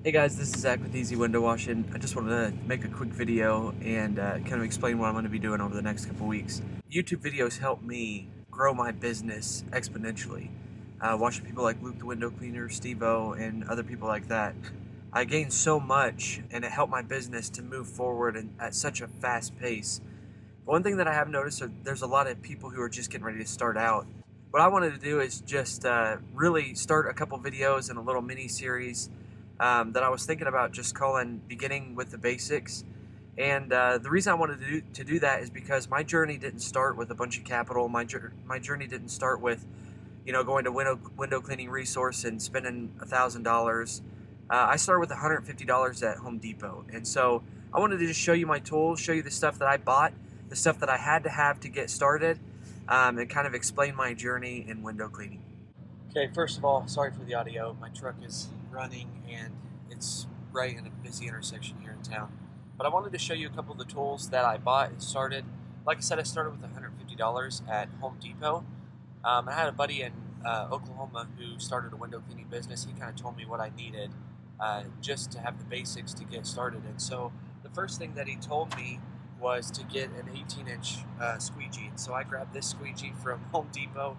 Hey guys, this is Zach with Easy Window Washing. I just wanted to make a quick video and kind of explain what I'm going to be doing over the next couple weeks. YouTube videos help me grow my business exponentially. Watching people like Luke the Window Cleaner, Steve-O, and other people like that, I gained so much and it helped my business to move forward at such a fast pace. One thing that I have noticed is there's a lot of people who are just getting ready to start out. What I wanted to do is just really start a couple videos and a little mini series that I was thinking about just calling Beginning with the Basics. And the reason I wanted to do that is because my journey didn't start with a bunch of capital. My journey didn't start with, going to window cleaning resource and spending $1,000. I started with $150 at Home Depot. And so I wanted to just show you my tools, show you the stuff that I bought, the stuff that I had to have to get started, and kind of explain my journey in window cleaning. Okay, first of all, sorry for the audio. My truck is running and it's right in a busy intersection here in town. But I wanted to show you a couple of the tools that I bought and started. Like I said, I started with $150 at Home Depot. I had a buddy in Oklahoma who started a window cleaning business. He kind of told me what I needed just to have the basics to get started. And so the first thing that he told me was to get an 18-inch squeegee. So I grabbed this squeegee from Home Depot.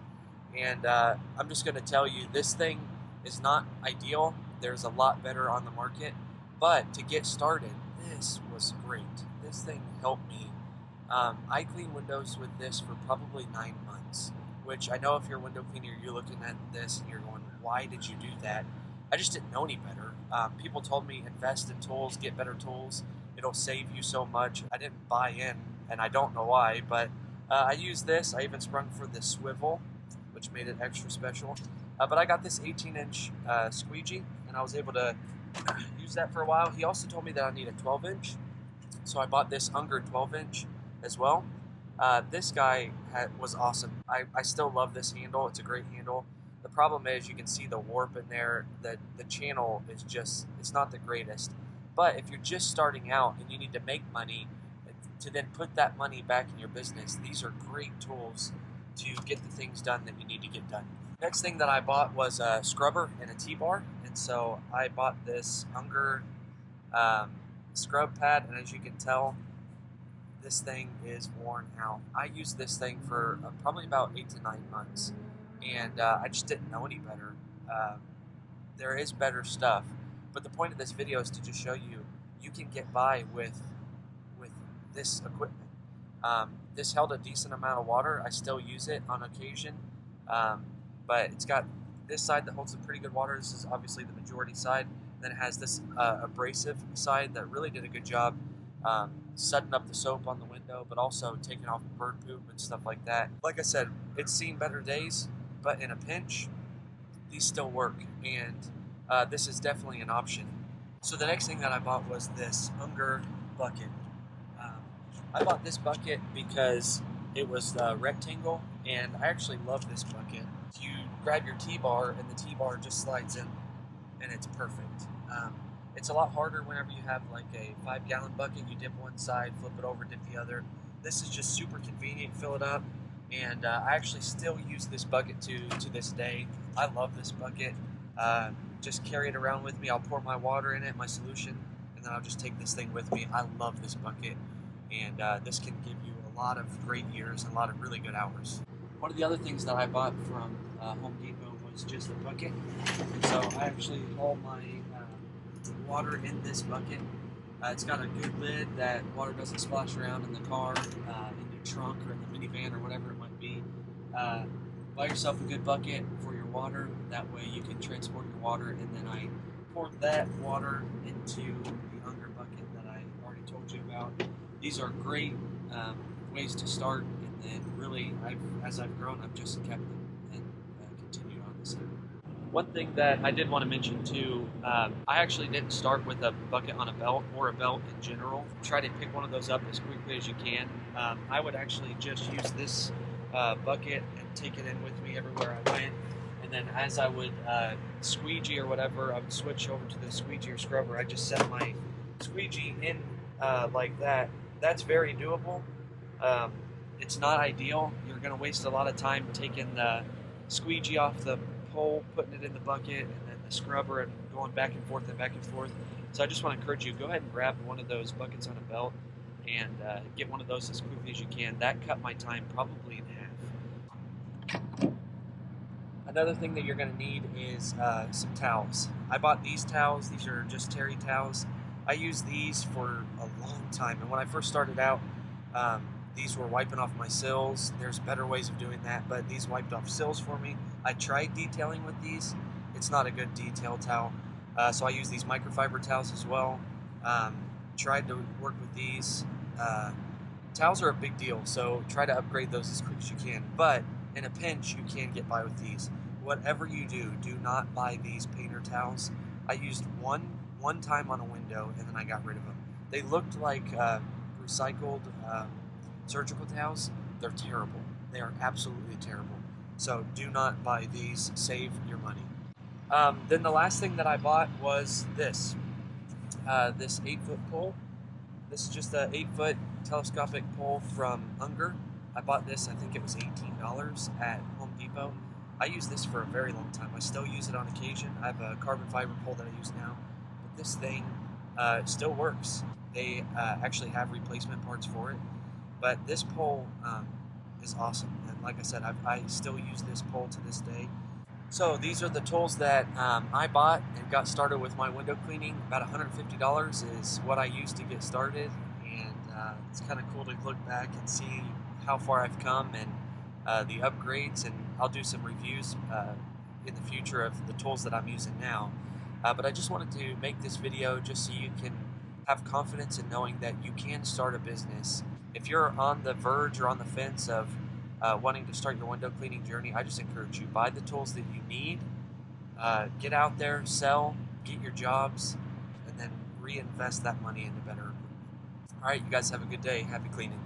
And I'm just going to tell you, this thing is not ideal. There's a lot better on the market. But to get started, this was great. This thing helped me. I cleaned windows with this for probably 9 months, which I know if you're a window cleaner, you're looking at this and you're going, why did you do that? I just didn't know any better. People told me invest in tools, get better tools. It'll save you so much. I didn't buy in, and I don't know why, but I used this. I even sprung for the swivel, which made it extra special. But I got this 18-inch squeegee, and I was able to use that for a while. He also told me that I need a 12-inch, so I bought this Unger 12-inch as well. This guy was awesome. I still love this handle. It's a great handle. The problem is you can see the warp in there. The channel is just, it's not the greatest. But if you're just starting out and you need to make money to then put that money back in your business, these are great tools to get the things done that you need to get done. Next thing that I bought was a scrubber and a T-bar, and so I bought this Unger scrub pad, and as you can tell, this thing is worn out. I used this thing for probably about 8 to 9 months, and I just didn't know any better. There is better stuff, but the point of this video is to just show you you can get by with this equipment. This held a decent amount of water. I still use it on occasion, but it's got this side that holds some pretty good water. This is obviously the majority side. Then it has this abrasive side that really did a good job setting up the soap on the window, but also taking off bird poop and stuff like that. Like I said, it's seen better days, but in a pinch, these still work, and this is definitely an option. So the next thing that I bought was this Unger bucket. I bought this bucket because it was rectangle, and I actually love this bucket. You grab your T-bar, and the T-bar just slides in, and it's perfect. It's a lot harder whenever you have like a 5-gallon bucket. You dip one side, flip it over, dip the other. This is just super convenient. Fill it up, and I actually still use this bucket to this day. I love this bucket. Just carry it around with me. I'll pour my water in it, my solution, and then I'll just take this thing with me. I love this bucket. And this can give you a lot of great years and a lot of really good hours. One of the other things that I bought from Home Depot was just a bucket. And so I actually haul my water in this bucket. It's got a good lid that water doesn't splash around in the car, in your trunk, or in the minivan, or whatever it might be. Buy yourself a good bucket for your water. That way you can transport your water, and then I poured that water into the Unger bucket that I already told you about. These are great ways to start, and then really, as I've grown, I've just kept them and continued on this. One thing that I did want to mention too, I actually didn't start with a bucket on a belt or a belt in general. Try to pick one of those up as quickly as you can. I would actually just use this bucket and take it in with me everywhere I went. And then as I would squeegee or whatever, I would switch over to the squeegee or scrubber. I just set my squeegee in like that. That's very doable. It's not ideal. You're going to waste a lot of time taking the squeegee off the pole, putting it in the bucket, and then a scrubber and going back and forth and back and forth. So I just want to encourage you, go ahead and grab one of those buckets on a belt and get one of those as quickly as you can. That cut my time probably in half. Another thing that you're going to need is some towels. I bought these towels. These are just terry towels. I used these for a long time, and when I first started out, these were wiping off my sills. There's better ways of doing that, but these wiped off sills for me. I tried detailing with these. It's not a good detail towel, so I use these microfiber towels as well. Tried to work with these. Towels are a big deal, so try to upgrade those as quick as you can. But in a pinch, you can get by with these. Whatever you do not buy these painter towels. I used one time on a window, and then I got rid of them. They looked like recycled surgical towels. They're terrible. They are absolutely terrible. So do not buy these. Save your money. Then the last thing that I bought was this 8-foot pole. This is just a 8-foot telescopic pole from Unger. I bought this, I think it was $18 at Home Depot. I use this for a very long time. I still use it on occasion. I have a carbon fiber pole that I use now, but this thing still works. They actually have replacement parts for it, but this pole is awesome. And like I said, I still use this pole to this day. So these are the tools that I bought and got started with my window cleaning. About $150 is what I used to get started, and it's kind of cool to look back and see how far I've come and the upgrades, and I'll do some reviews in the future of the tools that I'm using now. But I just wanted to make this video just so you can have confidence in knowing that you can start a business. If you're on the verge or on the fence of wanting to start your window cleaning journey, I just encourage you, buy the tools that you need, get out there, sell, get your jobs, and then reinvest that money into better equipment. All right, you guys have a good day. Happy cleaning.